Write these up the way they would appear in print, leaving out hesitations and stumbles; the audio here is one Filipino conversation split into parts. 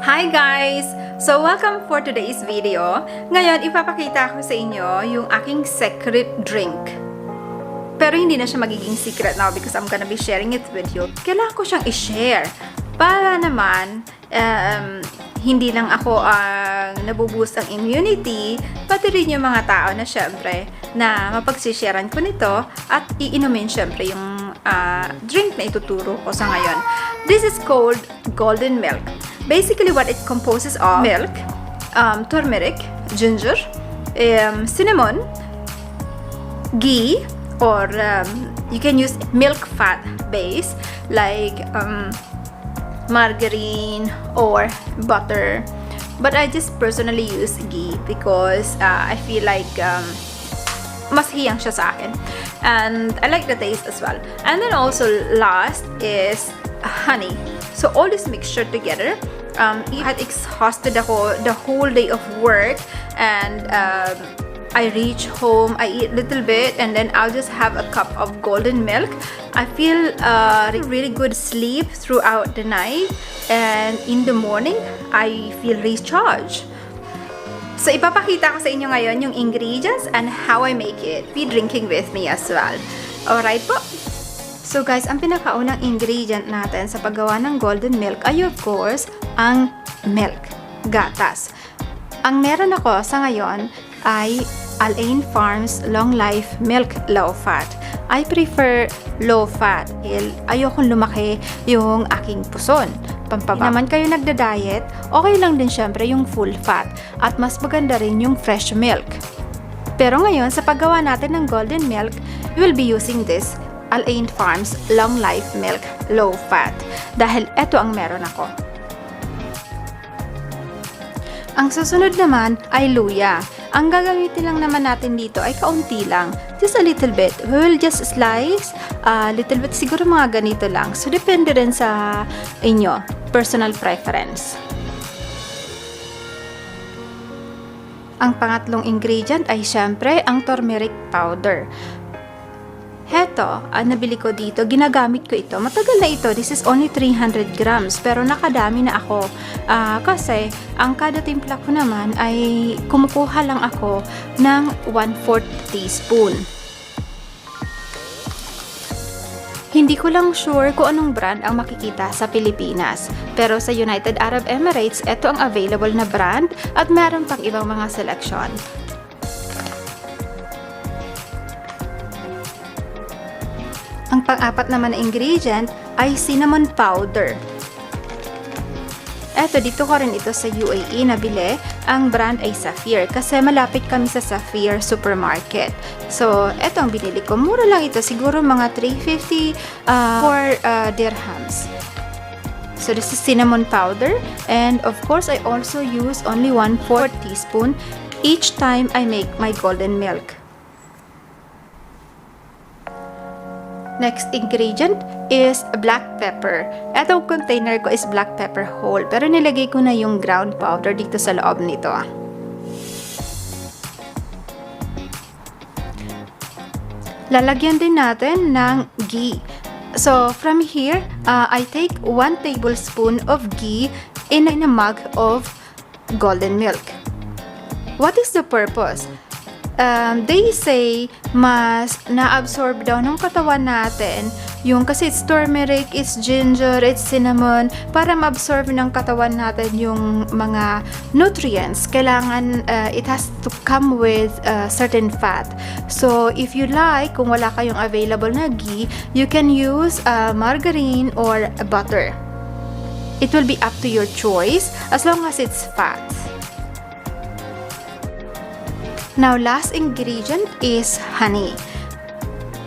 Hi guys! So welcome for today's video. Ngayon, ipapakita ko sa inyo yung aking secret drink. Pero hindi na siya magiging secret now because I'm gonna be sharing it with you. Kailangan ko siyang i-share para naman hindi lang ako ang nabuboost ang immunity, pati rin yung mga tao na syempre na mapagsisharean ko nito at iinumin syempre yung drink na ituturo ko sa ngayon. This is called golden milk. Basically, what it composes of milk, turmeric, ginger, cinnamon, ghee, or you can use milk fat base like margarine or butter. But I just personally use ghee because I feel like mas hiyang siya sa akin. And I like the taste as well. And then also last is honey. So all this mixture together, I had exhausted ako the whole day of work, and I reach home, I eat a little bit, and then I'll just have a cup of golden milk. I feel really good sleep throughout the night, and in the morning, I feel recharged. So ipapakita ko sa inyo ngayon yung ingredients and how I make it. Be drinking with me as well. Alright po? So guys, ang pinakaunang ingredient natin sa paggawa ng golden milk ay of course, ang milk, gatas. Ang meron ako sa ngayon ay Alain Farms Long Life Milk Low Fat. I prefer low fat. Ayokong lumaki yung aking puson. Pampaba. Naman kayo nagda-diet, okay lang din syempre yung full fat. At mas maganda rin yung fresh milk. Pero ngayon, sa paggawa natin ng golden milk, we will be using this Alain Farms Long Life Milk Low Fat. Dahil eto ang meron ako. Ang susunod naman ay luya. Ang gagamitin lang naman natin dito ay kaunti lang. Just a little bit. We will just slice a little bit. Siguro mga ganito lang. So, depende rin sa inyo. Personal preference. Ang pangatlong ingredient ay syempre ang turmeric powder. Heto, nabili ko dito, ginagamit ko ito. Matagal na ito, this is only 300 grams, pero nakadami na ako. Kasi, ang kada timpla ko naman ay kumukuha lang ako ng 1/4 teaspoon. Hindi ko lang sure kung anong brand ang makikita sa Pilipinas. Pero sa United Arab Emirates, ito ang available na brand at meron pang ibang mga selection. Ang pang-apat naman na ingredient ay cinnamon powder. Eto, dito ko rin ito sa UAE nabili. Ang brand ay Sapphire kasi malapit kami sa Sapphire supermarket. So, eto ang binili ko. Mura lang ito. Siguro mga 350 dirhams. So, this is cinnamon powder. And of course, I also use only 1/4 teaspoon each time I make my golden milk. Next ingredient is black pepper. Etong container ko is black pepper whole, pero nilagay ko na yung ground powder dito sa loob nito. Lalagyan din natin ng ghee. So, from here, I take 1 tablespoon of ghee in a mug of golden milk. What is the purpose? They say mas na-absorb daw ng katawan natin yung kasi it's turmeric, it's ginger, it's cinnamon para ma-absorb ng katawan natin yung mga nutrients. Kailangan it has to come with certain fat. So if you like, kung wala kayong available na ghee, you can use margarine or butter. It will be up to your choice as long as it's fat. Now, last ingredient is honey.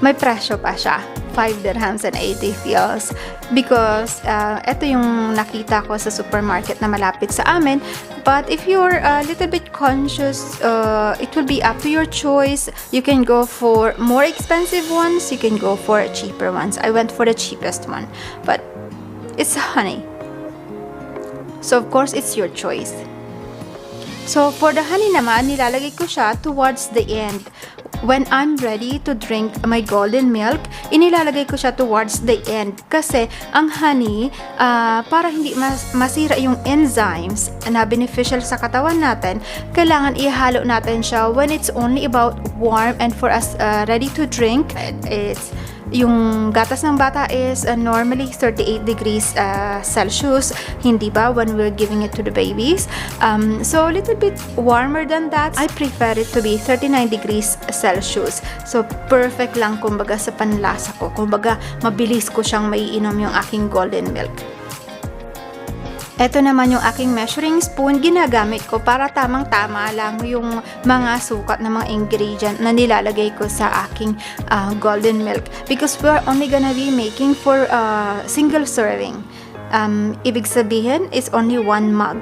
May presyo pa siya. 5 dirhams and 80 fils. Because, ito yung nakita ko sa supermarket na malapit sa amin. But if you're a little bit conscious, it will be up to your choice. You can go for more expensive ones. You can go for cheaper ones. I went for the cheapest one. But, it's honey. So, of course, it's your choice. So, for the honey naman, nilalagay ko siya towards the end. when I'm ready to drink my golden milk, inilalagay ko siya towards the end. Kasi ang honey, para hindi masira yung enzymes na beneficial sa katawan natin, kailangan ihalo natin siya when it's only about warm and for us ready to drink. It's yung gatas ng bata is normally 38 degrees Celsius, hindi ba, when we're giving it to the babies. So a little bit warmer than that. I prefer it to be 39 degrees Celsius. So perfect lang kumbaga sa panlasa ko. Kumbaga mabilis ko siyang maiinom yung aking golden milk. Ito naman yung aking measuring spoon, ginagamit ko para tamang-tama lang yung mga sukat ng mga ingredient na nilalagay ko sa aking golden milk. Because we're only gonna be making for single serving. Ibig sabihin is only 1 mug.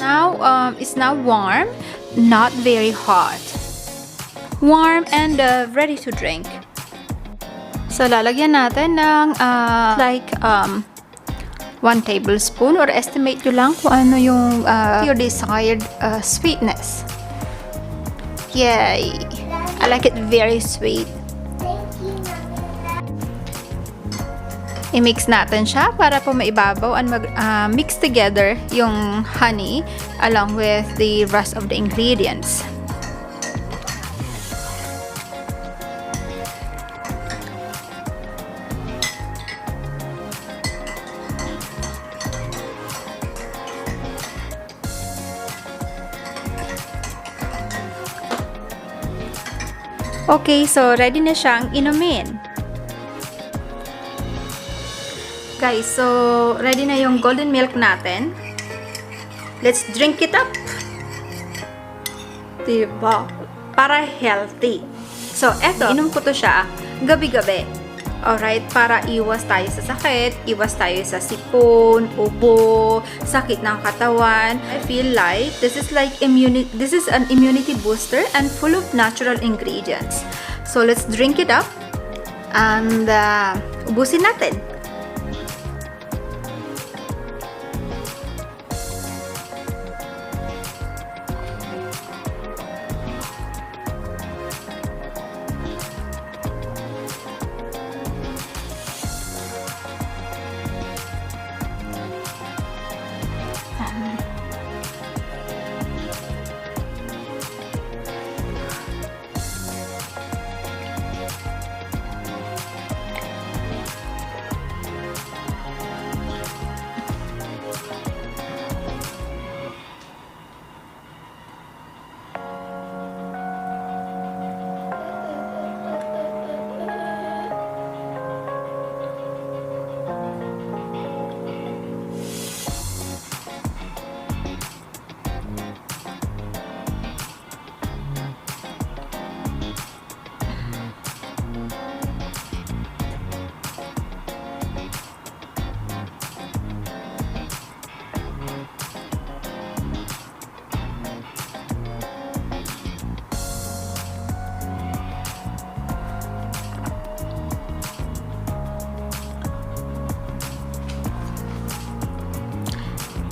Now, it's now warm, not very hot. Warm and ready to drink. So, lalagyan natin ng 1 tablespoon or estimate nyo lang kung ano yung your desired sweetness. Yay! I like it very sweet. I-mix natin siya para po maibabaw and mix together yung honey along with the rest of the ingredients. Okay, so ready na siyang inumin. Guys, so ready na yung golden milk natin. Let's drink it up. Diba? Para healthy. So, eto, inom ko to siya gabi-gabi. Alright, para iwas tayo sa sakit, iwas tayo sa sipon, ubo, sakit ng katawan. I feel like this is an immunity booster and full of natural ingredients. So let's drink it up and ubusin natin.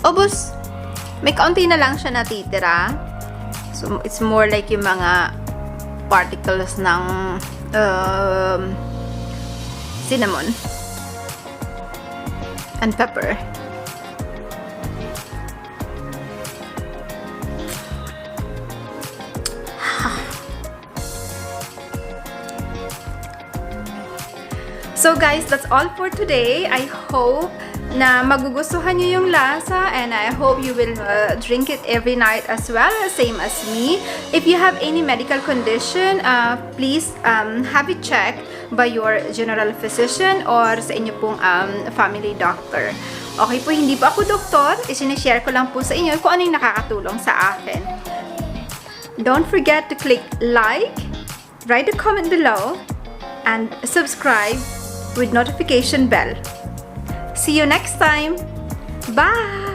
Ubus. May kaunti na lang siya natitira. So, it's more like yung mga particles ng cinnamon and pepper. So guys, that's all for today. I hope na magugustuhan nyo yung lasa and I hope you will drink it every night as well, same as me. If you have any medical condition, please have it checked by your general physician or sa inyo pong family doctor. Okay po, hindi po ako doktor, isinishare ko lang po sa inyo kung ano yung nakakatulong sa akin. Don't forget to click like, write a comment below, and subscribe with notification bell. See you next time. Bye!